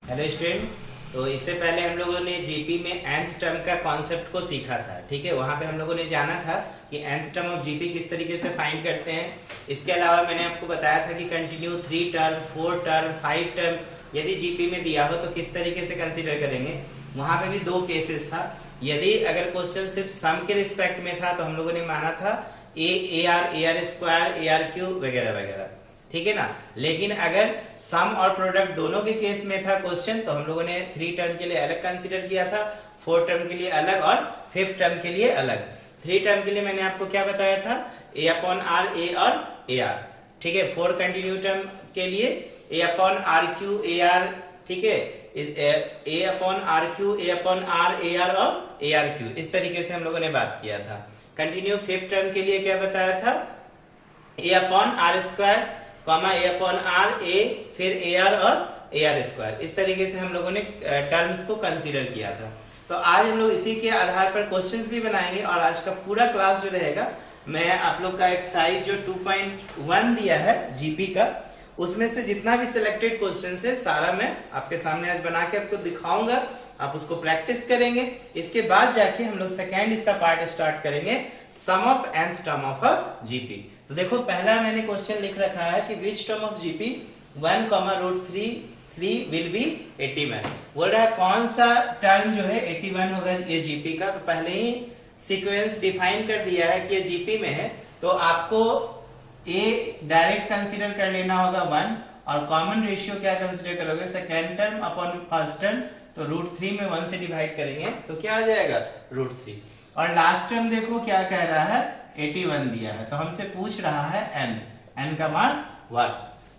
Hello student. तो इससे पहले हम लोगों ने जीपी में nth टर्म का कॉन्सेप्ट को सीखा था। ठीक है, वहां पे हम लोगों ने जाना था कि nth टर्म ऑफ जीपी किस तरीके से फाइंड करते हैं। इसके अलावा मैंने आपको बताया था कि कंटिन्यू 3 टर्म 4 टर्म 5 टर्म यदि जीपी में दिया हो तो किस तरीके से कंसीडर करेंगे। वहां पे भी दो केसेस था। यदि अगर क्वेश्चन सिर्फ सम के रिस्पेक्ट में था तो हम लोगों ने माना था A R square A R cube वगैरह वगैरह, ठीक है ना। लेकिन अगर सम और प्रोडक्ट दोनों के केस में था क्वेश्चन तो हम लोगों ने 3 टर्म के लिए अलग कंसीडर किया था, 4 टर्म के लिए अलग और 5 टर्म के लिए अलग। 3 टर्म के लिए मैंने आपको क्या बताया था, ए अपॉन आर ए और ए आर, ठीक है। 4 कंटिन्यू टर्म के लिए A upon R Q A R, ठीक है, A upon R Q A upon R A R और ए आर क्यू, इस तरीके से हम लोगों ने बात किया था। कंटिन्यू 5 टर्म के लिए क्या बताया था, A upon R square comma A upon R A फिर ए आर और ए आर स्क्वायर, इस तरीके से हम लोगों ने टर्म्स को कंसीडर किया था। तो आज हम लोग इसी के आधार पर क्वेश्चंस भी बनाएंगे और आज का पूरा क्लास जो रहेगा मैं आप लोग का एक्सरसाइज जो 2.1 दिया है जीपी का, उसमें से जितना भी सिलेक्टेड क्वेश्चन है सारा मैं आपके सामने आज बना के आपको दिखाऊंगा, आप उसको प्रैक्टिस करेंगे। इसके बाद जाके हम लोग सेकेंड इसका पार्ट स्टार्ट करेंगे, sum of nth term of a GP. तो देखो पहला मैंने क्वेश्चन लिख रखा है कि which term of GP 1,√3 will be 81। बोल रहा है कौन सा टर्म जो है 81 होगा ये जीपी का। तो पहले ही सीक्वेंस डिफाइन कर दिया है कि ये जीपी में है, तो आपको ए डायरेक्ट कंसीडर कर लेना होगा 1 और कॉमन रेशियो क्या कंसीडर करोगे, second term upon first term. तो √3 में 1 से डिवाइड करेंगे तो क्या आ जाएगा √3। और लास्ट टर्म देखो क्या कह रहा है, 81 दिया है, तो हमसे पूछ रहा है n का मान 1।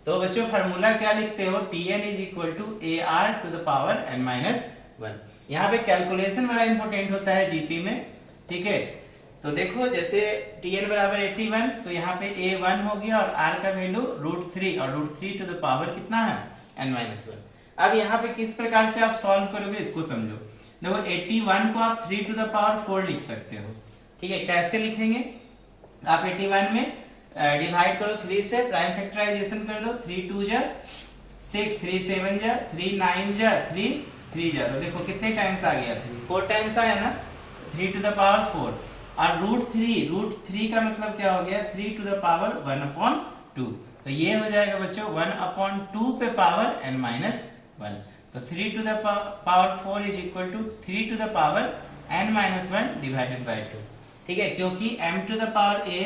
तो बच्चों फार्मूला क्या लिखते हो, Tn is equal to A R to the power n-1। यहाँ पे कैलकुलेशन बड़ा इंपॉर्टेंट होता है जीपी में, ठीक है। तो देखो जैसे Tn बराबर 81, तो यहाँ पे a 1 हो गया और r का वैल्यू √3 और √3 टू द पावर कितना है n-1। अब यहाँ पे किस प्रकार से आप सॉल्व करोगे इसको समझो। देखो 81 को आप 3 टू द पावर 4 लिख सकते हो, ठीक है। कैसे लिखेंगे, आप 81 में डिवाइड करो 3 से, प्राइम फैक्टराइजेशन कर दो, 3 2 जा 6, 3 7 जा 3 9 जा 3 3 जा, तो देखो कितने टाइम्स आ गया, 4 टाइम्स आया ना, 3 टू द पावर 4। और √3 का मतलब क्या हो गया, 3 टू द पावर 1/2। तो ये हो जाएगा बच्चों 1/2 पे पावर n-1। तो 3 to the power 4 is equal to 3 to the power n-1 divided by 2, ठीक है। क्योंकि m to the power a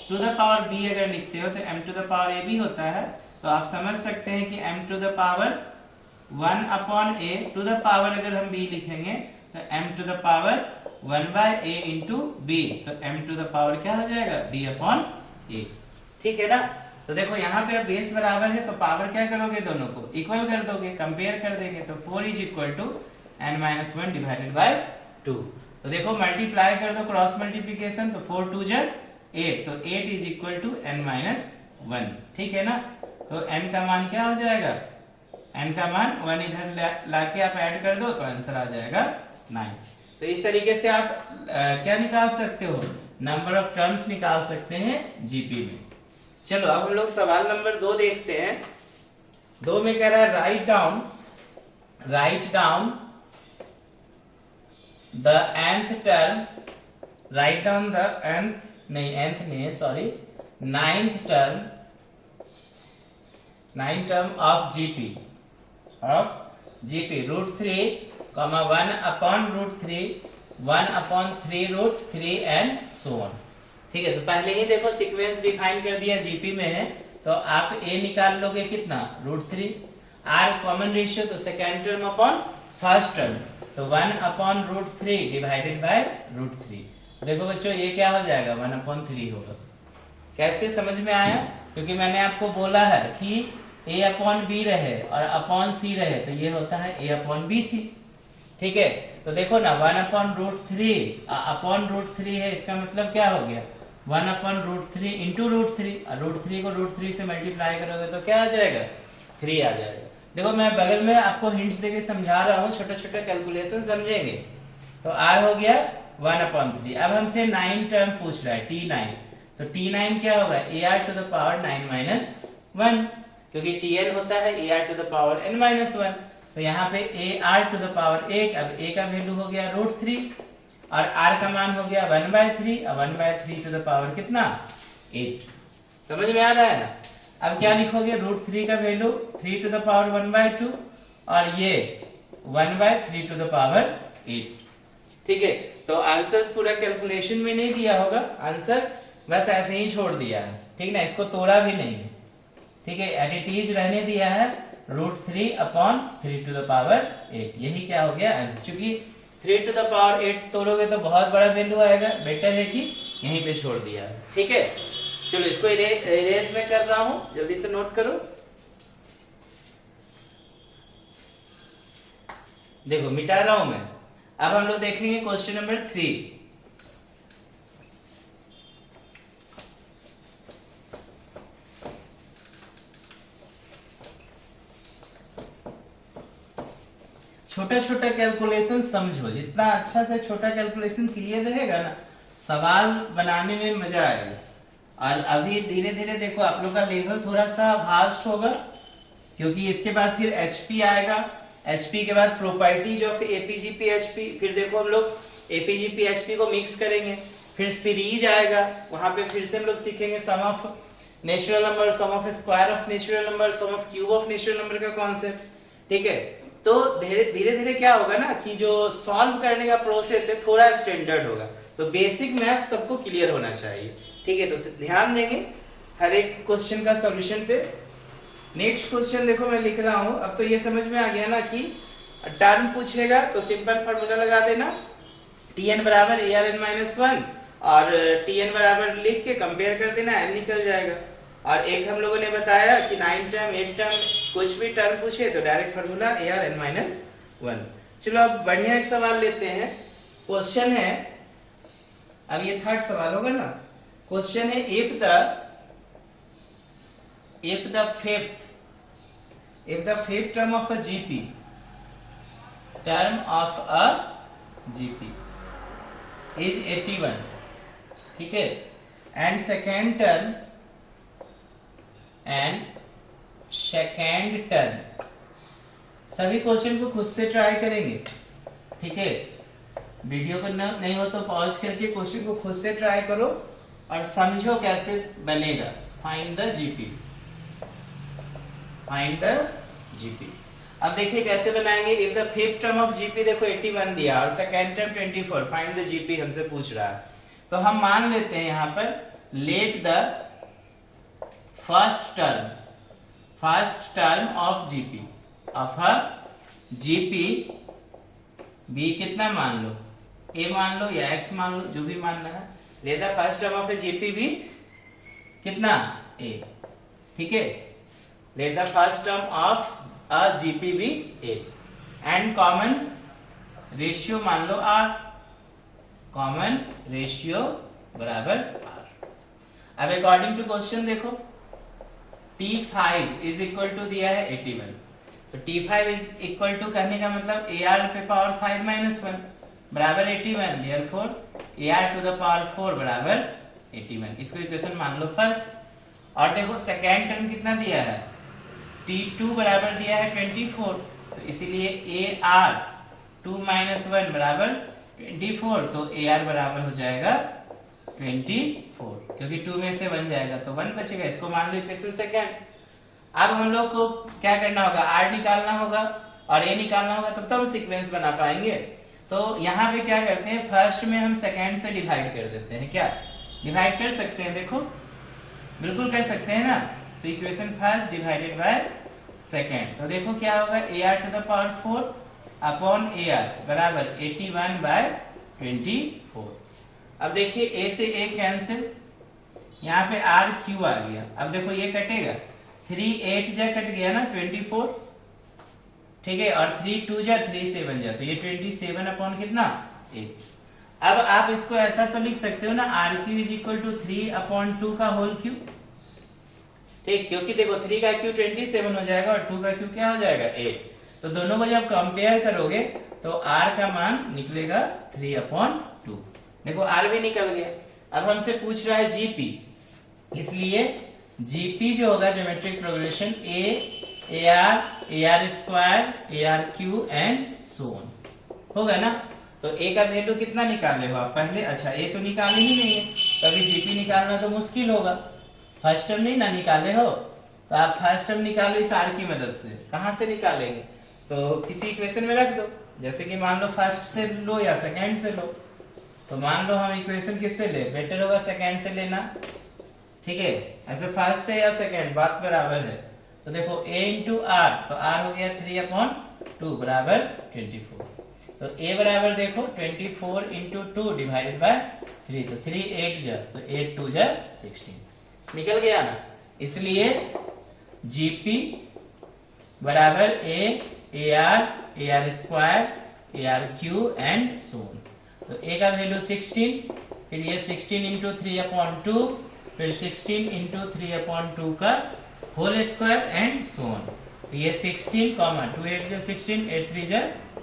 to the power b अगर लिखते हो तो m to the power a भी होता है, तो आप समझ सकते हैं कि m to the power 1/a to the power अगर हम b लिखेंगे तो m to the power 1/a into b, तो m टू द पावर क्या हो जाएगा b/a, ठीक है ना। तो देखो यहाँ पे बेस बराबर है तो पावर क्या करोगे, दोनों को इक्वल कर दोगे, कंपेयर कर देंगे, तो 4 is equal to n-1 divided by 2। तो देखो मल्टीप्लाई कर दो, क्रॉस मल्टीप्लीकेशन, तो 4 2 जा 8, तो 8 इज इक्वल टू n-1, ठीक है ना। तो n का मान क्या हो जाएगा, n का मान 1 इधर लाके आप ऐड कर दो तो आंसर आ जाएगा 9। तो इस तरीके से आप क्या निकाल सकते हो, नंबर ऑफ टर्म्स निकाल सकते हैं जीपी में। चलो अब हम लोग सवाल नंबर 2 देखते हैं। 2 में कह रहा है write down the nth term, write down the ninth term of GP √3, 1/√3, 1/3√3 and so on, ठीक है। तो पहले ही देखो सीक्वेंस डिफाइन कर दिया जीपी में है, तो आप a निकाल लोगे कितना √3, r कॉमन रेशियो तो second term upon first term, तो 1/√3 डिवाइडेड बाय √3। देखो बच्चों ये क्या हो जाएगा 1/3 होगा। कैसे समझ में आया, क्योंकि मैंने आपको बोला है कि a/b रहे और अपॉन c रहे तो ये होता है a/bc, ठीक है। तो देखो ना 1/√3 अपॉन √3 है, इसका मतलब क्या हो गया 1/√3 इंटू √3, और √3 को √3 से मल्टीप्लाई करोगे तो क्या आ जाएगा 3 आ जाएगा। देखो मैं बगल में आपको हिंट्स देके समझा रहा हूँ, छोटे छोटे कैलकुलेशन समझेंगे। तो r हो गया 1/3। अब हमसे 9 टर्म पूछ रहा है T9, तो T9 क्या होगा ar टू द पावर 9-1, क्योंकि Tn होता है ar to the power n-1। तो यहाँ पे AR⁴ 8, अब A का वैल्यू हो गया √3 और R का मान हो गया 1/3 और 1/3 कितना 8। समझ में आ रहा है ना। अब क्या लिखोगे, √3 का वैल्यू 3⁴1/2 और ये 1/3⁸। ठीक है, तो आंसर पूरा कैलकुलेशन में नहीं दिया होगा, आंसर बस ऐसे ही छोड़ दिया है। ठीक ना, इसको तोड़ा भी नहीं है। ठीक है, एडिटीज रहने दिया है √3/3⁸। यही क्या हो गया आंसर। चूंकि 3⁸ तोड़ोगे तो बहुत बड़ा वैल्यू आएगा, बेटर है कि यहीं पे छोड़ दिया है। ठीक है, चलो इसको इरेज में कर रहा हूं, जल्दी से नोट करो। देखो मिटा रहा हूं मैं। अब हम लोग देखेंगे क्वेश्चन नंबर 3। छोटा छोटा कैलकुलेशन समझो, जितना अच्छा से छोटा कैलकुलेशन क्लियर रहेगा ना, सवाल बनाने में मजा आएगा। और अभी धीरे धीरे देखो आप लोग का लेवल थोड़ा सा वास्ट होगा, क्योंकि इसके बाद फिर एचपी आएगा, एचपी के बाद प्रॉपर्टीज ऑफ एपीजीपी एचपी, फिर देखो हम लोग एपीजीपी एचपी को मिक्स करेंगे, फिर सीरीज आएगा, वहां पे फिर से हम लोग सीखेंगे sum of natural number, sum of square of natural number, sum of cube of natural number का कॉन्सेप्ट। ठीक है, तो धीरे धीरे क्या होगा ना कि जो सॉल्व करने का प्रोसेस है थोड़ा स्टैंडर्ड होगा। तो बेसिक मैथ सबको क्लियर होना चाहिए। ठीक है, तो ध्यान देंगे हर एक क्वेश्चन का सॉल्यूशन पे। नेक्स्ट क्वेश्चन देखो मैं लिख रहा हूं। अब तो ये समझ में आ गया ना कि टर्म पूछेगा तो सिंपल फॉर्मूला लगा देना, Tn बराबर ARn-1 और Tn बराबर लिख के कंपेयर कर देना, n निकल जाएगा। और एक हम लोगों ने बताया कि 9 टर्म 8 टर्म कुछ भी टर्म पूछे तो डायरेक्ट फॉर्मूला ARn-1। चलो अब बढ़िया एक सवाल लेते हैं। क्वेश्चन है, अब ये थर्ड सवाल होगा ना। क्वेश्चन है if the fifth term of a GP is 81, ठीक है, and second term सभी क्वेश्चन को खुद से ट्राई करेंगे। ठीक है, वीडियो को नहीं हो तो पॉज करके क्वेश्चन को खुद से ट्राई करो और समझो कैसे बनेगा। Find the GP. अब देखिए कैसे बनाएंगे। If the fifth term of GP देखो 81 दिया और second term 24, find the GP हमसे पूछ रहा है। तो हम मान लेते हैं यहां पर let the first term of GP be कितना मान लो, ए मान लो या एक्स मान लो, जो भी मानना है। Let the first term of a GP be कितना ए। ठीक है, let the first term of a GP be A and common ratio मान लो आर, कॉमन रेशियो बराबर आर। अब अकॉर्डिंग टू क्वेश्चन देखो T5 इज इक्वल टू दिया है 81, तो T5 इज इक्वल टू कहने का मतलब AR पे पावर 5-1 बराबर 81, therefore AR to the power 4 बराबर 81। इसको इक्वेशन मान लो फर्स्ट। और देखो सेकेंड टर्म कितना दिया है, T2 बराबर दिया है 24, तो इसीलिए AR 2-1 बराबर 24, तो AR बराबर हो जाएगा 24, क्योंकि 2 में से 1 जाएगा तो 1 बचेगा। इसको मान लो इक्वेशन सेकेंड। अब हम लोग को क्या करना होगा, R निकालना होगा और A निकालना होगा, तब तो हम सीक्वेंस बना पाएंगे। तो यहाँ पे क्या करते हैं, फर्स्ट में हम सेकेंड से डिवाइड कर देते हैं। क्या डिवाइड कर सकते हैं, देखो बिल्कुल कर सकते हैं ना। तो equation first divided by second, तो देखो क्या होगा, AR to the power 4 upon AR बराबर 81/24। अब देखिए A से A कैंसिल, यहाँ पे R क्यू आ गया। अब देखो ये कटेगा, 3 8 जा कट गया ना 24, ठीक है, और 3 2 जा 3 7 जा, तो ये 27 अपॉन कितना 8। अब आप इसको ऐसा तो लिख सकते हो ना, R cube is equal to 3/2 का होल क्यू। ठीक, क्योंकि देखो 3 का क्यू 27 हो जाएगा और 2 का क्यू क्या हो जाएगा 8। तो दोनों को जब कंपेयर करोगे तो R का मान निकलेगा 3/2। देखो R भी निकल गया। अब हमसे पूछ रहा है जीपी, इसलिए जीपी जो होगा geometric progression A A R square, A R Q and so on. होगा ना? तो ए का वैल्यू कितना निकाले हो आप पहले? अच्छा ए तो निकाले ही नहीं है, तो अभी जीपी निकालना तो मुश्किल होगा। फर्स्ट टर्म नहीं ना निकाले हो, तो आप फर्स्ट टर्म निकालो इस आर की मदद से। कहां से निकालेंगे? तो किसी इक्वेशन में रख दो, जैसे कि मान लो फर्स्ट से लो या सेकेंड से लो। तो मान लो हम इक्वेशन किससे ले, बेटर होगा सेकेंड से लेना, ठीक है? ऐसे फर्स्ट से या सेकेंड बात बराबर है। तो देखो a इंटू आर, तो आर हो गया 3/2 बराबर 24। तो a बराबर देखो 24 इंटू 2 डिवाइडेड बाय 3, तो 3 8 जा, तो 8 2 जा 16 निकल गया ना। इसलिए जीपी बराबर A R square, A R Q and so on. तो a का वैल्यू 16, फिर ये 16 इंटू 3/2, फिर 16 इंटू 3/2 का whole square and so on. तो ये 16 कॉमा 2 8 जा 16, 8 3 जा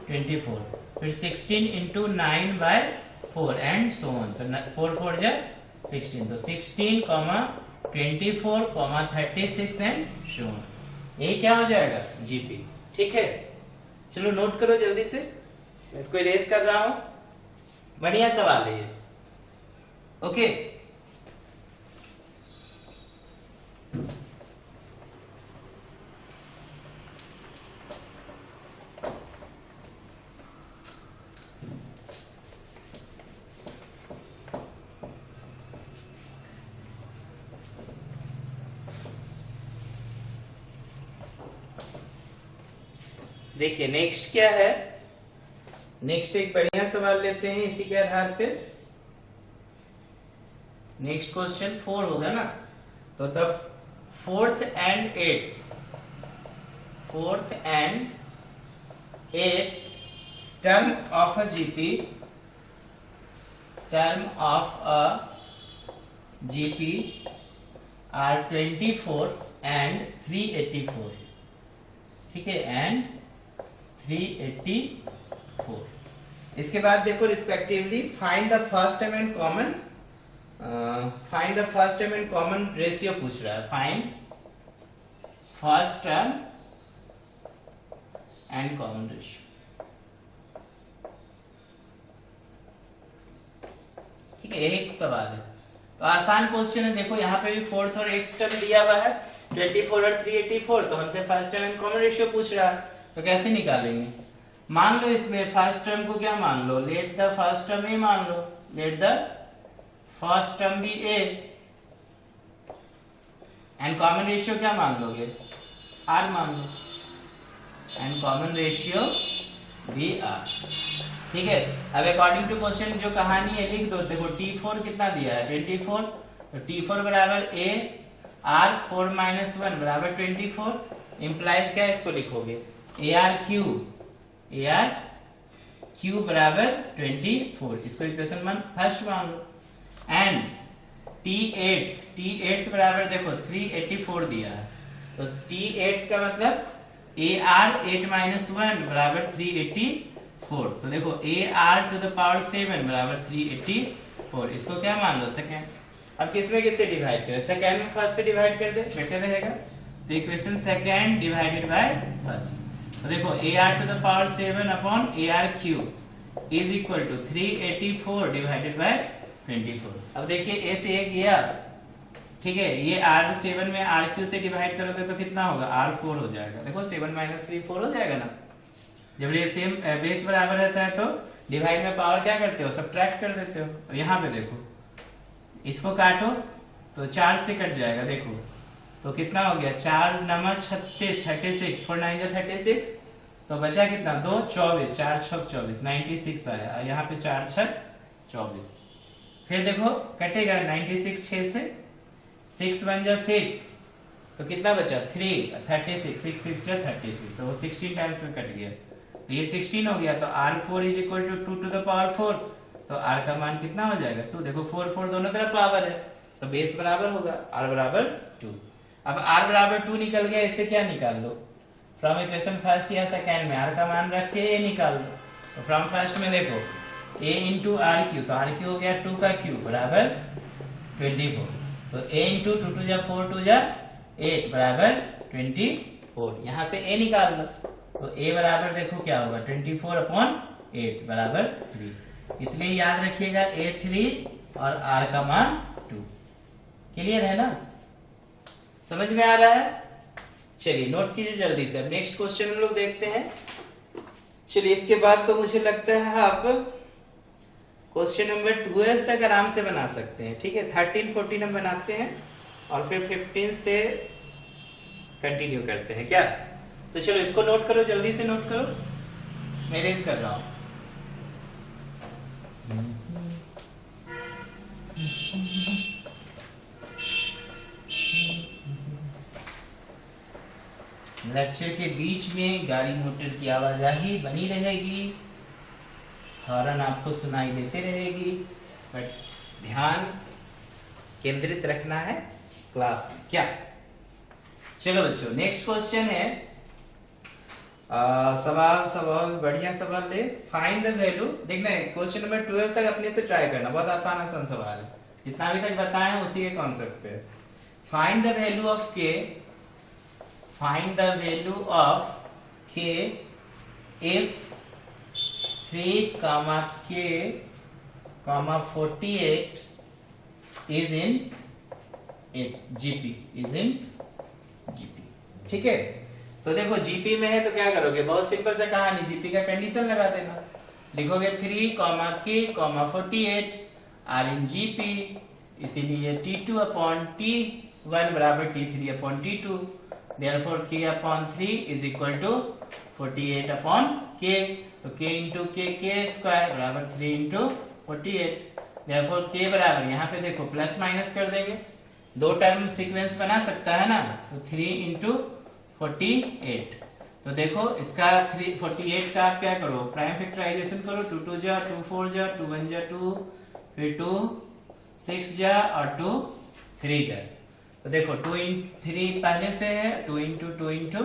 24, फिर 16 इंटू 9/4 एंड सो ऑन। तो 4 4 जा 16, तो 16 comma 24 comma 36 and so on. ये क्या हो जाएगा? जीपी। ठीक है, चलो नोट करो जल्दी से, मैं इसको इरेज कर रहा हूं। बढ़िया सवाल है ये। ओके, देखिए नेक्स्ट क्या है। नेक्स्ट एक बढ़िया सवाल लेते हैं इसी के आधार पे। नेक्स्ट क्वेश्चन 4 होगा ना, तो the fourth and eight term of a GP are 24 and 384, ठीक है, एंड 384। इसके बाद देखो respectively find the first term and common ratio पूछ रहा है। Find first term and common ratio. ठीक है, एक सवाल है तो आसान क्वेश्चन है। देखो यहाँ पे भी फोर्थ और एट्थ टर्म दिया हुआ है, 24 और 384, तो हमसे first term and common ratio पूछ रहा है, तो कैसे निकालेंगे? मान लो इसमें फर्स्ट टर्म को क्या मान लो, let the first term a मान लो, let the first term be A, and common ratio क्या मान लोगे? आर मान लो, and common ratio be r. ठीक है, अब अकॉर्डिंग टू क्वेश्चन जो कहानी है लिख दो। देखो T4 कितना दिया है? 24, तो T4 बराबर ए आर 4 - 1 बराबर 24, इंप्लाइज क्या है इसको लिखोगे? ए आर क्यू बराबर 24, इसको इक्वेशन फर्स्ट मान लो। एंड T8 बराबर देखो 384 दिया है, तो T8 का मतलब ए आर 8 - 1 बराबर 384, तो देखो A R to the power 7 बराबर 384, इसको क्या मान लो? सेकेंड। अब किसमें किससे डिवाइड करें? सेकेंड में फर्स्ट से डिवाइड कर दे, बेटर रहेगा। तो equation second divided by first, तो देखो A R to the power 7 upon A R cube is equal to 384 divided by 24। अब देखिए ए से ए गया, ठीक है, ये आर 7 में आर क्यू से डिवाइड करोगे तो कितना होगा? आर 4 हो जाएगा। देखो 7 - 3 4 हो जाएगा ना। जब ये सेम बेस बराबर रहता है तो डिवाइड में पावर क्या करते हो? सब्ट्रैक्ट कर देते हो। और यहाँ पे देखो इसको काटो तो 4 से कट जाएगा, देखो तो कितना हो गया? 4 9 36, 36, 4 9 जा 36, तो बचा कितना? 2 24, 4 6 24, 96 आया। यहाँ पे 4 6 24, फिर देखो कटेगा 96 6 से, 6 1 जा 6, तो कितना बचा? 3 36, 6 6 जा 36, तो वो 16 टाइम्स में कट गया, तो ये 16 हो गया। तो R4 is equal to 2 to the power 4, तो R का मान कितना हो जाएगा? 2। देखो 4 4 दोनों तरफ पावर है, तो बेस बराबर होगा, R बराबर 2। अब R बराबर 2 निकल गया, इससे क्या निकाल लो? फ्रॉम इक्वेशन फर्स्ट या सेकेंड में R का मान रख के ये निकाल लो। तो फ्रॉम फर्स्ट में देखो A इंटू आर क्यू, तो आर क्यू हो गया 2 का क्यू बराबर 24, तो A इंटू 2 2 जा 4 2 जा 8 बराबर 24। 4, यहां से a निकाल लो, तो a बराबर देखो क्या होगा 24/8 बराबर 3, इसलिए याद रखिएगा a 3 और r का मान 2। क्लियर है ना, समझ में आ रहा है? चलिए नोट कीजिए जल्दी से। अब नेक्स्ट क्वेश्चन हम लोग देखते हैं। चलिए इसके बाद तो मुझे लगता है आप क्वेश्चन नंबर 12 तक आराम से बना सकते हैं। ठीक है, 13 14 हम बनाते हैं और फिर 15 से कंटिन्यू करते हैं क्या? तो चलो इसको नोट करो, जल्दी से नोट करो, मैं रेज कर रहा हूं। लेक्चर के बीच में गाड़ी मोटर की आवाजाही बनी रहेगी, हॉर्न आपको सुनाई देते रहेगी, बट ध्यान केंद्रित रखना है क्लास में क्या? चलो बच्चों नेक्स्ट क्वेश्चन है, सवाल बढ़िया सवाल ले। फाइंड द वैल्यू, देखना है क्वेश्चन नंबर 12 तक अपने से ट्राई करना, बहुत आसान सवाल है, जितना अभी तक बताया है उसी के कॉन्सेप्ट पे। फाइंड द वैल्यू ऑफ के, find the value of k if 3 comma k comma 48 is in GP, is in GP। ठीक है, तो देखो GP में है तो क्या करोगे, बहुत सिंपल सा कहानी, GP का कंडीशन लगा देना, लिखोगे 3 comma k comma 48 are in GP, इसीलिए T2/T1 बराबर T3/T2, therefore k upon 3 is equal to 48/k, तो k into k स्क्वायर बराबर 3 into 48, therefore k बराबर, यहाँ पे देखो प्लस माइनस कर देंगे, दो टर्म सीक्वेंस बना सकता है ना, तो 3 into 48, तो देखो इसका 48 का आप क्या करो, प्राइम फैक्टराइजेशन करो, 2 2 जा 2 4 जा 2 1 जा 2, फिर 2 6 जा और 2 3 जा, तो देखो 2 into 3 पहले से है, 2 into 2 into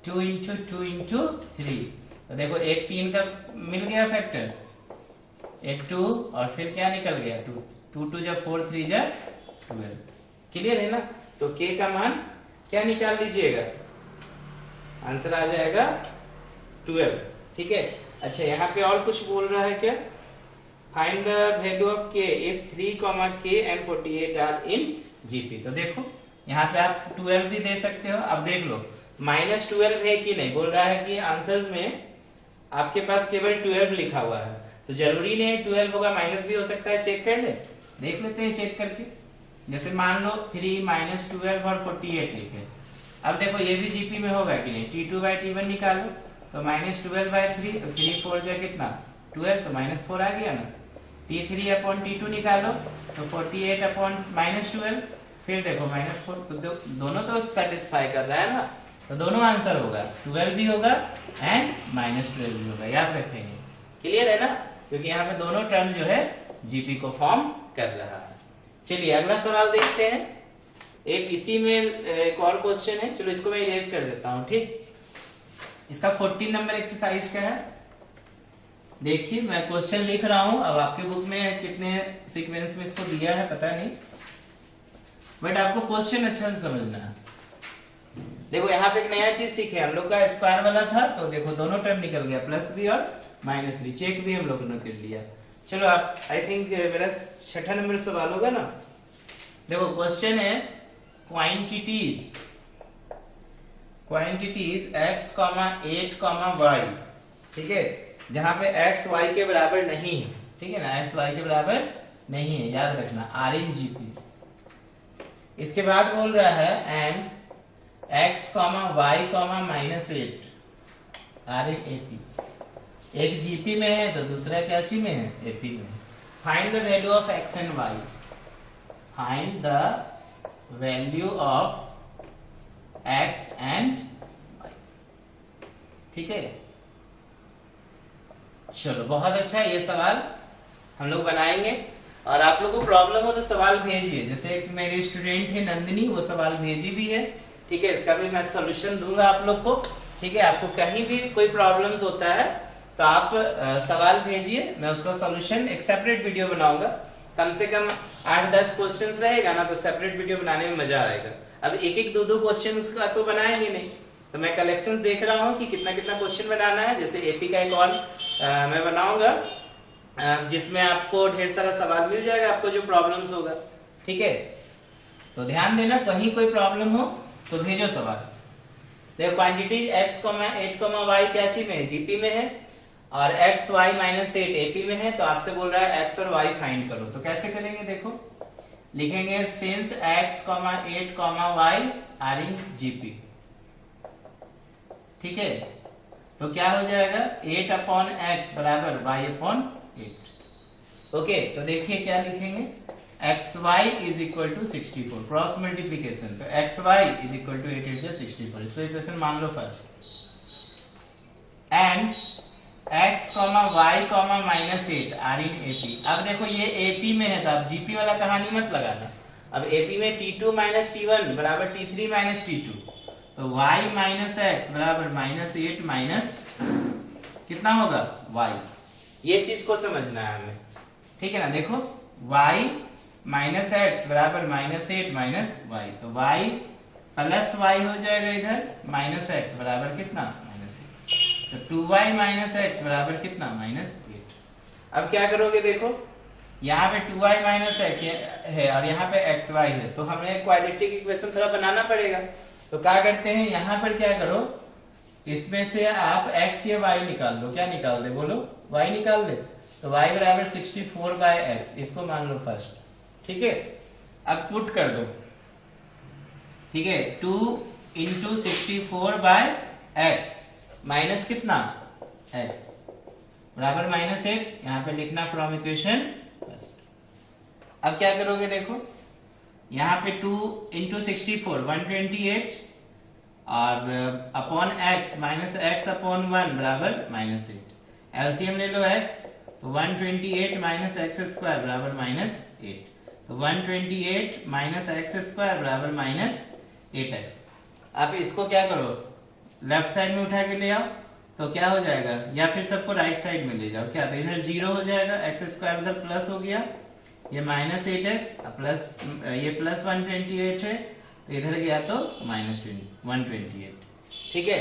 2 into 2 into 3, तो देखो एक 3 का मिल गया फैक्टर, एक 2 और फिर क्या निकल गया 2 2 2 जा 4 3 जा 12। क्लियर है ना, तो k का मान क्या निकाल लीजिएगा, आंसर आ जाएगा 12। ठीक है, अच्छा यहाँ पे और कुछ बोल रहा है क्या, find the value of k if 3 k and 48 are in GP, तो देखो यहाँ पे आप 12 भी दे सकते हो। अब देख लो -12 है कि नहीं, बोल रहा है कि आंसर्स में आपके पास केवल 12 लिखा हुआ है, तो जरूरी नहीं 12 होगा, माइनस भी हो सकता है, चेक कर ले, देख लेते हैं चेक करके। जैसे मान लो 3 -12 और 48 लिखे, अब देखो ये भी GP में होगा कि नहीं, T2/T1 निकालो, तो -12/3, तो 3 4 जा कितना 12, तो -4 आ गया ना, T3/T2 निकालो, तो 48/-12, फिर देखो -4, तो दोनों तो सेटिस्फाई कर रहा है ना, तो दोनों आंसर होगा, 12 भी होगा एंड -12 भी होगा, याद रखेंगे। क्लियर है ना, क्योंकि यहाँ पे दोनों टर्म जो है GP को फॉर्म कर रहा है। चलिए अगला सवाल देखते हैं, एक इसी में एक और क्वेश्चन है, चलो इसको मैं इरेज कर देता हूँ। ठीक, इसका 14 नंबर एक्सरसाइज का है, देखिए मैं क्वेश्चन लिख रहा हूं, अब आपके बुक में कितने सीक्वेंस में इसको दिया है पता नहीं, बट आपको क्वेश्चन अच्छा से समझना है। देखो यहाँ पे एक नया चीज सीखे हम लोग, का स्क्वायर वाला था, तो देखो दोनों टर्म निकल गया, प्लस भी और माइनस भी, चेक भी हम लोगों ने कर लिया। चलो आप आई थिंक मेरा 6ठा नंबर सवाल होगा ना। देखो क्वेश्चन है क्वांटिटीज x, 8, y, ठीक है, जहां पे x y के बराबर नहीं है, ठीक है ना, x y के बराबर नहीं है, याद रखना, आर इन GP। इसके बाद बोल रहा है and x, y, -8 are in AP, एक GP में है तो दूसरा क्या ची में है, AP में। Find the value of x and y, find the value of x and y, ठीक है। चलो बहुत अच्छा, ये सवाल हम लोग बनाएंगे, और आप लोगों को प्रॉब्लम हो तो सवाल भेजिए, जैसे एक मेरी स्टूडेंट है नंदिनी, वो सवाल भेजी भी है, ठीक है, इसका भी मैं सॉल्यूशन दूंगा आप लोग को। ठीक है, आपको कहीं भी कोई प्रॉब्लम्स होता है तो आप सवाल भेजिए, मैं उसका सॉल्यूशन एक सेपरेट वीडियो बनाऊंगा, कम से कम 8-10 क्वेश्चंस रहेगा ना, तो सेपरेट वीडियो बनाने में मजा आएगा। अब एक 2 क्वेश्चन का तो बनाएंगे नहीं, तो मैं कलेक्शंस देख रहा हूँ कि कितना कितना क्वेश्चन बनाना है। जैसे एपी का एक और मैं बनाऊंगा जिसमें आपको ढेर सारा सवाल मिल जाएगा, आपको जो प्रॉब्लम्स होगा। ठीक है, तो ध्यान देना, कहीं कोई प्रॉब्लम हो तो भेजो सवाल। देखो क्वांटिटी x, 8, y क्या चीज में है, जीपी में है, और x, y -8 एपी में है। तो आपसे बोल रहा है x और y फाइंड करो। तो कैसे करेंगे, देखो लिखेंगे since x, 8, y are in GP. ठीक है, तो क्या हो जाएगा 8/x बराबर y/8। ओके, तो देखिए क्या लिखेंगे, xy is equal to 64, cross multiplication. तो xy इज इक्वल टू 8 8 64, इसको इक्वेशन मान लो first. And x, y, -8 are in AP. अब देखो ये एपी में है तो आप जीपी वाला कहानी मत लगाना। अब एपी में t2 - t1 बराबर t3 - t2, तो y - x बराबर -8 माइनस कितना होगा y। ये चीज को समझना है हमें, ठीक है ना। देखो y - x बराबर -8 माइनस y, तो y प्लस y हो जाएगा इधर, -x बराबर कितना -8, तो 2y - x बराबर कितना -8। अब क्या करोगे, देखो यहाँ पे 2y - x है और यहाँ पे xy है, तो हमें क्वाड्रेटिक इक्वेशन थोड़ा बनाना पड़ेगा। तो क्या करते हैं, यहाँ पर क्या करो, इसमें से आप x या y निकाल दो। क्या निकाल दे, बोलो y निकाल दे। तो y बराबर 64/x, इसको मान लो फर्स्ट। ठीक है, अब पुट कर दो। ठीक है, 2 × 64/x माइनस कितना x बराबर -8, यहाँ पे लिखना फ्रॉम इक्वेशन फर्स्ट। अब क्या करोगे, देखो यहाँ पे 2 × 64 128 और अपॉन x -x/1 बराबर -8। एलसीएम ले लो x, तो 128 - x² बराबर -8, तो 128 - x² बराबर -8x। अब इसको क्या करो, लेफ्ट साइड में उठा के ले आओ, तो क्या हो जाएगा, या फिर सबको राइट साइड में ले जाओ। क्या, तो इधर 0 हो जाएगा, x² उधर प्लस हो गया, ये -8x प्लस ये प्लस 128 है, तो इधर गया तो -128। ठीक है,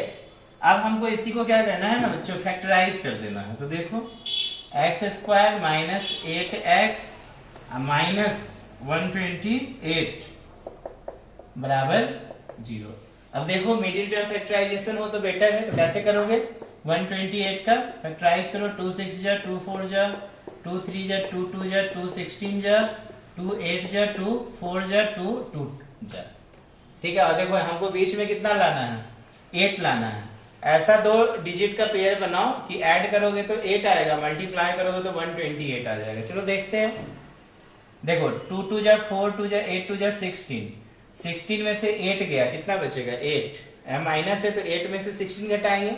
अब हमको इसी को क्या करना है ना बच्चों, फैक्टराइज कर देना है। तो देखो x² -8x -128 बराबर 0। अब देखो मिडिल टर्म फैक्टराइजेशन हो तो बेटर है, तो कैसे करोगे, 128 का फैक्टराइज करो, 2 6 जा 2 4 जा 2 3 जा 2 2 जा 2 16 जा 2 8 जा 2 4 जा 2 2 जा। ठीक है, और देखो हमको बीच में कितना लाना है, 8 लाना है। ऐसा 2 डिजिट का पेयर बनाओ कि ऐड करोगे तो 8 आएगा, मल्टीप्लाई करोगे तो 128 आ जाएगा। चलो देखते हैं, देखो 2 2 जा 4 2 जा 8 2 जा 16 में से 8 गया, कितना बचेगा 8, माइनस है तो 8 में से 16 घटाएंगे,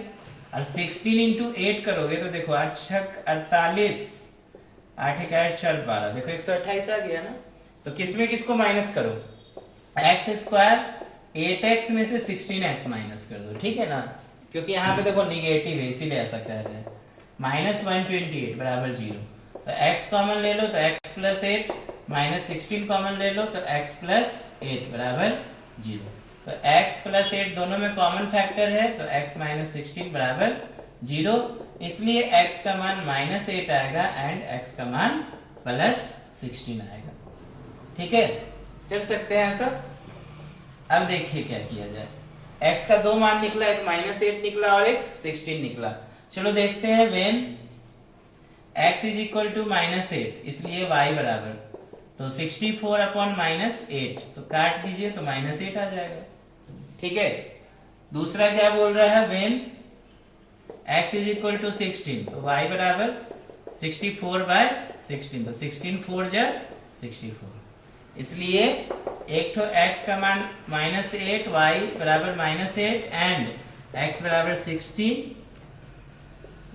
और 16 × 8 करोगे तो देखो 8 छक 48, 8 1 8 4 12, देखो 128 आ गया ना। तो किसमें किसको माइनस करो, x² 8x में से 16x माइनस कर दो। ठीक है ना, क्योंकि यहाँ पे देखो निगेटिव है इसीलिए ऐसा कह रहे हैं। -128 बराबर 0, तो x कॉमन ले लो तो x + 8, -16 कॉमन ले लो तो x + 8 बराबर 0। तो x + 8 दोनों में कॉमन फैक्टर है, तो x - 16 बराबर 0, इसलिए x का मान -8 आएगा एंड x का मान +16 आएगा। ठीक है, कर सकते हैं ऐसा। अब देखिए क्या किया जाए, x का 2 मान निकला, एक -8 निकला और एक 16 निकला। चलो देखते हैं, when x is equal to -8, इसलिए y बराबर, तो 64/-8, तो काट दीजिए तो -8 आ जाएगा। ठीक है, दूसरा क्या बोल रहा है, when x is equal to 16, तो y बराबर 64/16, तो 16 4 जा 64, इसलिए एक तो x का मान -8, y बराबर -8 एंड x बराबर 16,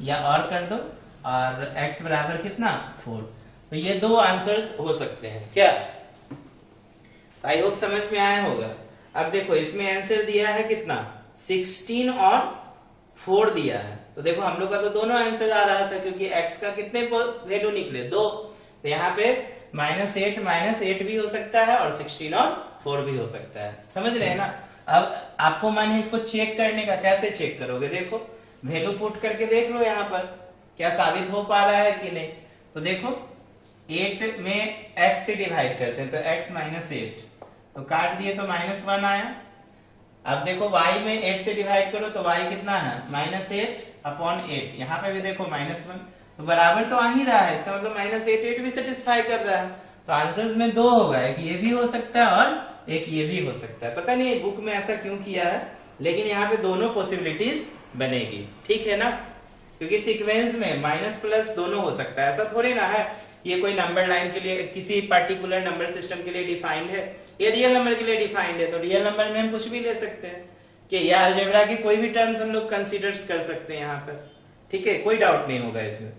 या और कर दो, और x बराबर कितना 4। तो ये 2 आंसर्स हो सकते हैं। क्या, आई होप समझ में आया होगा। अब देखो इसमें आंसर दिया है कितना, 16 और 4 दिया है, तो देखो हम लोग का तो दोनों आंसर आ रहा था, क्योंकि x का कितने वैल्यू निकले 2, तो यहाँ पे -8 भी हो सकता है और 16 और 4 भी हो सकता है। समझ रहे हैं ना। अब आपको मन है इसको चेक करने का, कैसे चेक करोगे? देखो वैल्यू पुट करके देख लो यहाँ पर क्या साबित हो पा रहा है कि नहीं। तो देखो 8 में x से डिवाइड करते हैं तो x माइनस 8, तो काट दिए तो -1 आया। अब देखो y में 8 से डिवाइड करो तो y कितना है -8/8, यहाँ पे भी देखो -1, तो बराबर तो आ ही रहा है, इसका मतलब -8 भी सेटिस्फाई कर रहा है। तो आंसर्स में दो होगा, एक ये भी हो सकता है और एक ये भी हो सकता है। पता नहीं बुक में ऐसा क्यों किया है, लेकिन यहाँ पे दोनों पॉसिबिलिटीज बनेगी, ठीक है ना, क्योंकि सीक्वेंस में माइनस प्लस दोनों हो सकता है। ऐसा थोड़ी ना है ये कोई नंबर लाइन के लिए किसी पर्टिकुलर नंबर सिस्टम के लिए डिफाइंड है, ये रियल नंबर के लिए डिफाइंड है, तो रियल नंबर में हम कुछ भी ले सकते हैं कि यह अलजेब्रा के कोई भी टर्म्स हम लोग कंसीडर कर सकते हैं यहाँ पर, ठीक है, कोई डाउट नहीं होगा इसमें।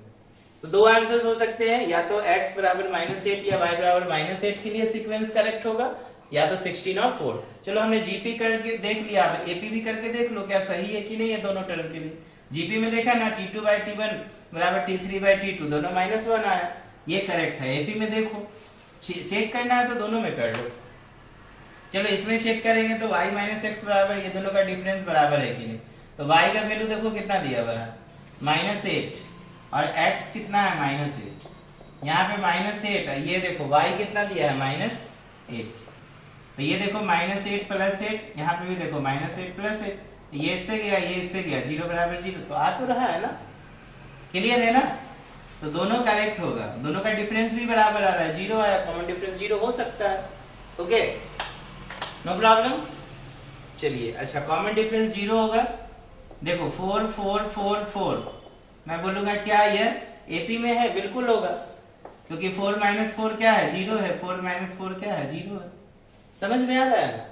तो दो आंसर्स हो सकते हैं, या तो x बराबर -8 या y बराबर -8 के लिए सीक्वेंस करेक्ट होगा, या तो 16 और 4। चलो हमने जीपी करके देख लिया, अब एपी भी करके देख लो क्या सही है कि नहीं है दोनों टर्म के लिए। जीपी में देखा ना t2/t1 बराबर t3/t2, दोनों -1 आया, ये करेक्ट है। एपी में देखो चेक करना है तो दोनों में कर लो। चलो इसमें चेक करेंगे तो y माइनस एक्स बराबर, ये दोनों का डिफरेंस बराबर है कि नहीं, तो y का वैल्यू देखो कितना दिया हुआ है -8 और x कितना है -8, यहाँ पे -8 है, ये देखो y कितना दिया है -8, तो ये देखो -8 + 8, यहाँ पे भी देखो -8 + 8, ये इससे गया ये इससे गया, 0 बराबर 0, तो आ तो रहा है ना, क्लियर है ना। तो दोनों करेक्ट होगा, दोनों का डिफरेंस भी बराबर आ रहा है, 0 आया, कॉमन डिफरेंस 0 हो सकता है, ओके नो प्रॉब्लम। चलिए अच्छा कॉमन डिफरेंस 0 होगा, देखो 4 4 4 4, मैं बोलूंगा क्या यह एपी में है, बिल्कुल होगा, क्योंकि 4 - 4 क्या है 0 है, 4 - 4 क्या है 0 है, समझ में आ रहा है।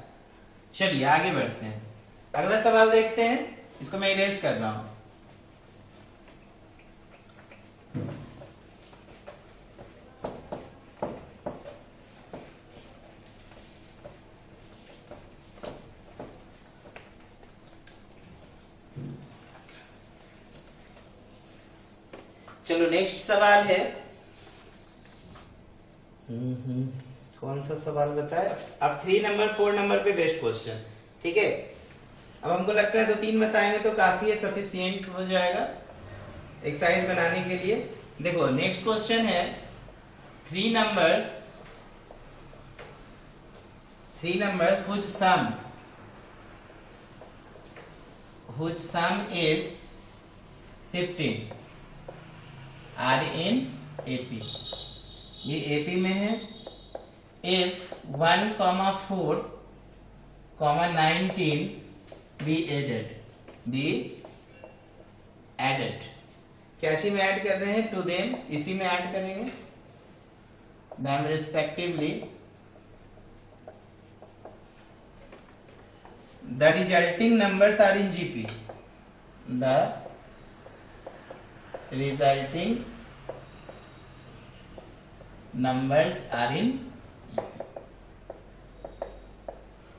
चलिए आगे बढ़ते हैं, अगला सवाल देखते हैं, इसको मैं इरेज कर रहा हूं। चलो नेक्स्ट सवाल है, कौन सा सवाल बताए, अब 3 नंबर 4 नंबर पे बेस्ट क्वेश्चन, ठीक है। अब हमको लगता है 2-3 बताएंगे तो काफी है, सफिशिएंट हो जाएगा एक्सरसाइज बनाने के लिए। देखो नेक्स्ट क्वेश्चन है 3 numbers whose sum is 15 are in AP, ये AP में है। if 1, 4, 19 be added, कैसी में ऐड कर रहे हैं, टू देम, इसी में ऐड करेंगे, them respectively, the resulting numbers are in GP, the resulting numbers are in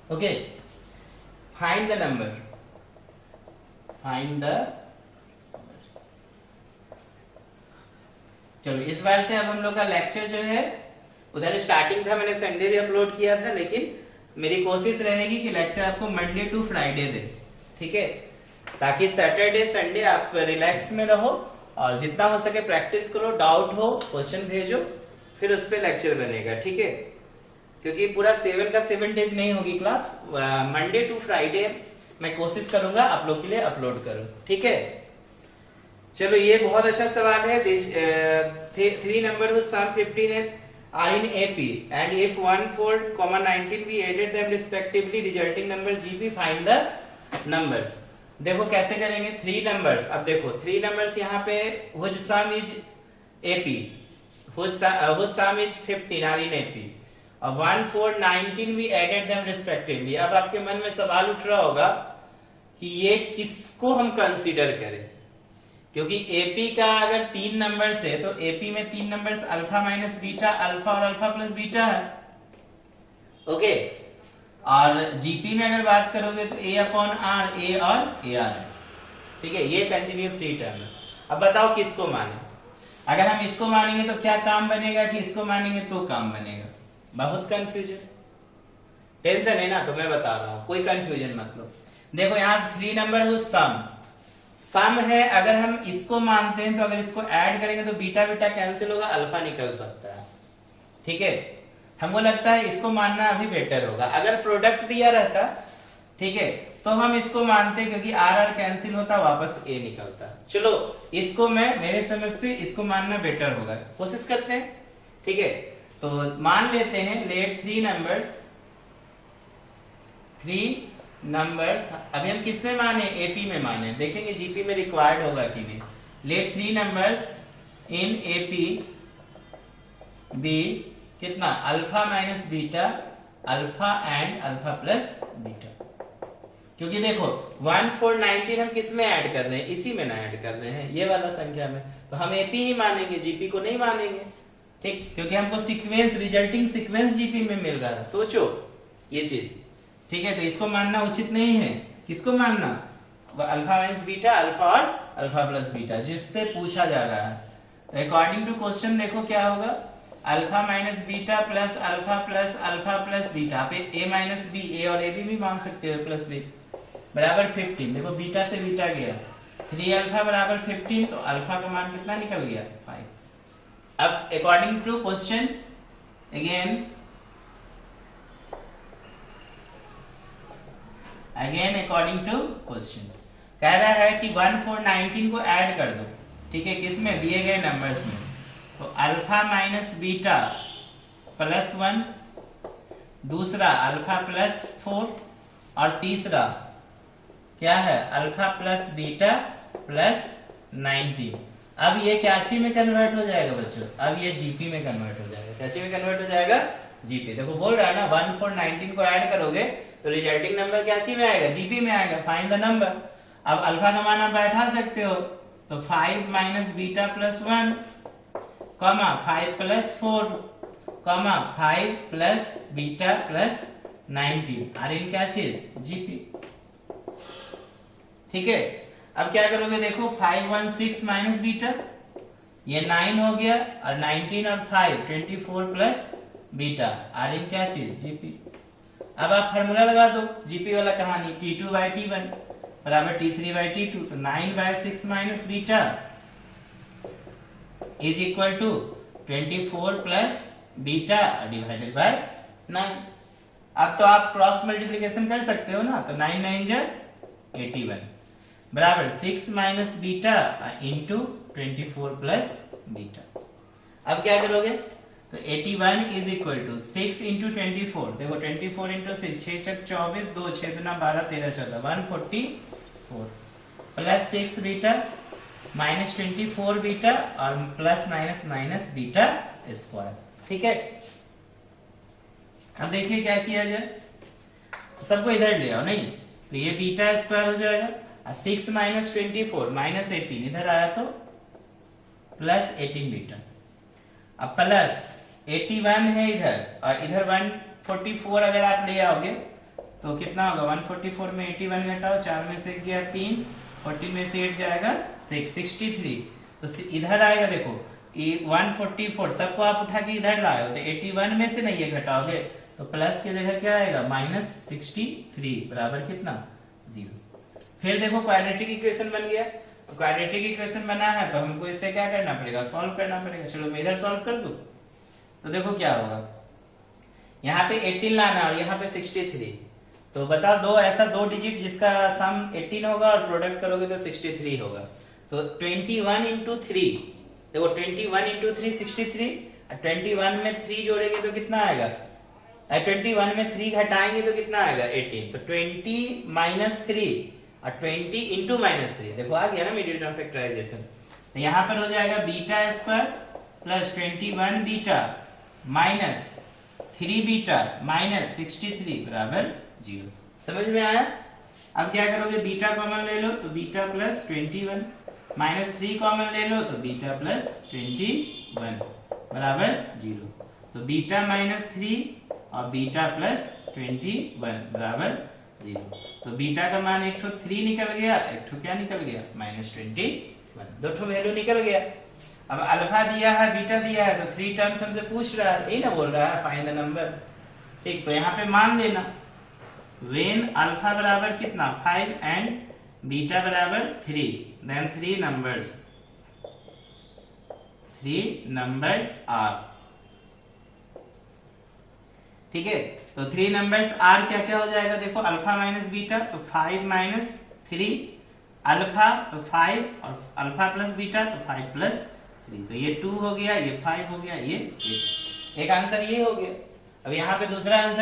okay, find the number, चलो इस बार से अब हम लोग का लेक्चर जो है, उधर स्टार्टिंग था, मैंने संडे भी अपलोड किया था, लेकिन मेरी कोशिश रहेगी कि लेक्चर आपको मंडे टू फ्राइडे दे, ठीक है, ताकि सैटरडे संडे आप रिलैक्स में रहो और जितना हो सके प्रैक्टिस करो, डाउट हो क्वेश्चन भेजो, फिर उस पर लेक्चर बनेगा, ठीक है, क्योंकि पूरा 7 का 7 डेज नहीं होगी क्लास, मंडे टू फ्राइडे मैं कोशिश करूंगा आप लोग के लिए अपलोड करूं, ठीक है। चलो ये बहुत अच्छा सवाल है, 3 number with sum 15 are in AP and if 1, 4, 19 we added them respectively, resulting number GP, find the numbers। देखो कैसे करेंगे 3 नंबर्स, अब देखो 3 नंबर्स यहाँ पे whose sum is AP, whose sum is 15 are in AP, और 1, 4, 19 we added them respectively। अब आपके मन में सवाल उठ रहा होगा कि ये किसको हम कंसीडर करें, क्योंकि एपी का अगर 3 नंबर्स है तो एपी में 3 numbers alpha minus beta, alpha और अल्फा प्लस बीटा है, ओके, और जीपी में अगर बात करोगे तो ए अपॉन आर, ए और ए आर है, ठीक है, ये कंटिन्यू 3 टर्म है। अब बताओ किसको माने, अगर हम इसको मानेंगे तो क्या काम बनेगा, कि इसको मानेंगे तो काम बनेगा, बहुत कंफ्यूजन, टेंशन है ना, तो मैं बता रहा हूँ, कोई कंफ्यूजन मत लो। देखो यहाँ 3 नंबर हो सम है, अगर हम इसको मानते हैं तो अगर इसको ऐड करेंगे तो बीटा बीटा कैंसिल होगा, अल्फा निकल सकता है। ठीक है, हमको लगता है इसको मानना अभी बेटर होगा। अगर प्रोडक्ट दिया रहता, ठीक है, तो हम इसको मानते क्योंकि आर आर कैंसिल होता, वापस ए निकलता। चलो इसको मैं मेरे समझ से इसको मानना बेटर होगा, कोशिश करते हैं। ठीक है, तो मान लेते हैं लेट 3 नंबर्स अभी हम किस में माने, एपी में माने, देखेंगे जीपी में रिक्वायर्ड होगा कि नहीं। Let 3 numbers in AP be कितना, alpha minus beta, alpha and alpha plus beta. क्योंकि देखो 1 4 19 हम किस में ऐड कर रहे हैं, इसी में ना ऐड कर रहे हैं, ये वाला संख्या में, तो हम एपी ही मानेंगे, जीपी को नहीं मानेंगे। ठीक, क्योंकि हमको सीक्वेंस, रिजल्टिंग सीक्वेंस जीपी में मिल रहा है, सोचो ये चीज। ठीक है, तो इसको मानना उचित नहीं है। किसको मानना, अल्फा माइनस बीटा, अल्फा और अल्फा प्लस बीटा, जिससे पूछा जा रहा है। तो अकॉर्डिंग टू क्वेश्चन देखो क्या होगा, alpha minus beta plus alpha plus beta, आप ए माइनस बी, ए और ए भी मान सकते हो, प्लस बी बराबर 15। देखो बीटा से बीटा गया, 3 अल्फा बराबर 15, तो अल्फा का मान कितना निकल गया, 5। अब according to question again according to question कह रहा है कि 1 4 19 को ऐड कर दो। ठीक है, किसमें, दिए गए नंबर्स में। तो अल्फा माइनस बीटा प्लस 1, दूसरा अल्फा प्लस 4, और तीसरा क्या है, अल्फा प्लस बीटा प्लस 19। अब ये कैची में कन्वर्ट हो जाएगा बच्चों, अब ये जीपी में कन्वर्ट हो जाएगा। कैची में कन्वर्ट हो जाएगा, जीपी। देखो बोल रहा है ना 1 4 19 को ऐड करोगे तो रिजल्टिंग नंबर कैची में आएगा, जीपी में आएगा। Find the number. अब अल्फा का मान आप बैठा सकते हो, तो 5 minus beta plus 1, comma 5 plus 4, comma 5 plus beta plus 19। Are in क्या चीज, जीपी। ठीक है, अब क्या करोगे, देखो 5 1 6 माइनस बीटा, ये 9 हो गया, और 19 और 5 24 प्लस बीटा, आर इन क्या चीज, जीपी। अब आप फार्मूला लगा दो, जीपी वाला कहानी, T2 बाई T1 बराबर T3 बाई T2, तो 9 by 6 minus beta is equal to 24 plus beta divided by 9। अब तो आप क्रॉस मल्टीप्लिकेशन कर सकते हो ना, तो 9 9 जा 81 बराबर 6 minus beta into 24 plus beta. अब क्या करोगे, तो 81 इज इक्वल टू 6 इंटू 24, देखो 24 इंटू 6, 6 चक 24, 2 6 दूना 12 13 14, 144 प्लस 6 बीटा माइनस 24 बीटा और plus minus minus beta square. ठीक है, अब देखिए क्या किया जाए, सबको इधर ले आओ, नहीं तो ये बीटा स्क्वायर हो जाएगा, 6 माइनस 24 माइनस 18 इधर आया तो प्लस 18 बीटा, अब प्लस 81 है इधर, और इधर 144 अगर आप ले आओगे तो कितना होगा, 144 में 81 घटाओ, 4 में से गया 3, 40 में से 8 जाएगा 6, 63। तो इधर आएगा, देखो 144 सबको आप उठा के इधर लाए हो, तो 81 में से नहीं ये घटाओगे तो प्लस की जगह क्या आएगा, माइनस 63 बराबर कितना, 0। फिर देखो क्वाड्रेटिक इक्वेशन बन गया, क्वाड्रेटिक इक्वेशन बना है तो हमको इससे क्या करना पड़ेगा, सॉल्व करना पड़ेगा। चलो मैं इधर सॉल्व कर दूं, तो देखो क्या होगा, यहाँ पे 18 लाना और यहाँ पे 63, तो बताओ दो डिजिट जिसका सम 18 होगा और प्रोडक्ट करोगे तो 63 होगा। तो 21 इंटू 3, देखो 21 इंटू 3 63, 21 में 3 जोड़ेंगे तो कितना आएगा, 21 में 3 घटाएंगे तो कितना आएगा 18, तो 20 माइनस 3 और 20 इंटू माइनस 3, देखो आ गया ना मीडियम फैक्टराइजेशन। तो यहाँ पर हो जाएगा beta square plus 21 beta minus 3 beta minus 63 बराबर 0। समझ में आया। अब क्या करोगे, बीटा कॉमन ले लो तो बीटा प्लस 21, माइनस 3 कॉमन ले लो तो बीटा प्लस 21 बराबर 0। तो बीटा माइनस 3 और बीटा प्लस 21 बराबर 0। तो बीटा का मान एक तो 3 निकल गया, एक तो क्या निकल गया, माइनस 21, दो ठो वैल्यू निकल गया। अब अल्फा दिया है बीटा दिया है, तो 3 टर्म्स हमसे पूछ रहा है, यही ना बोल रहा है फाइंड द नंबर। ठीक, तो यहाँ पे मान लेना वेन अल्फा बराबर कितना 5 एंड बीटा बराबर 3, देन 3 नंबर्स आर। ठीक है, तो 3 नंबर्स आर क्या क्या हो जाएगा, देखो अल्फा माइनस बीटा तो 5 माइनस 3, अल्फा तो 5 और अल्फा प्लस बीटा तो 5 प्लस 3, तो ये 2 हो गया, ये 5 हो गया, ये एक आंसर ये हो गया। अब यहाँ पे दूसरा आंसर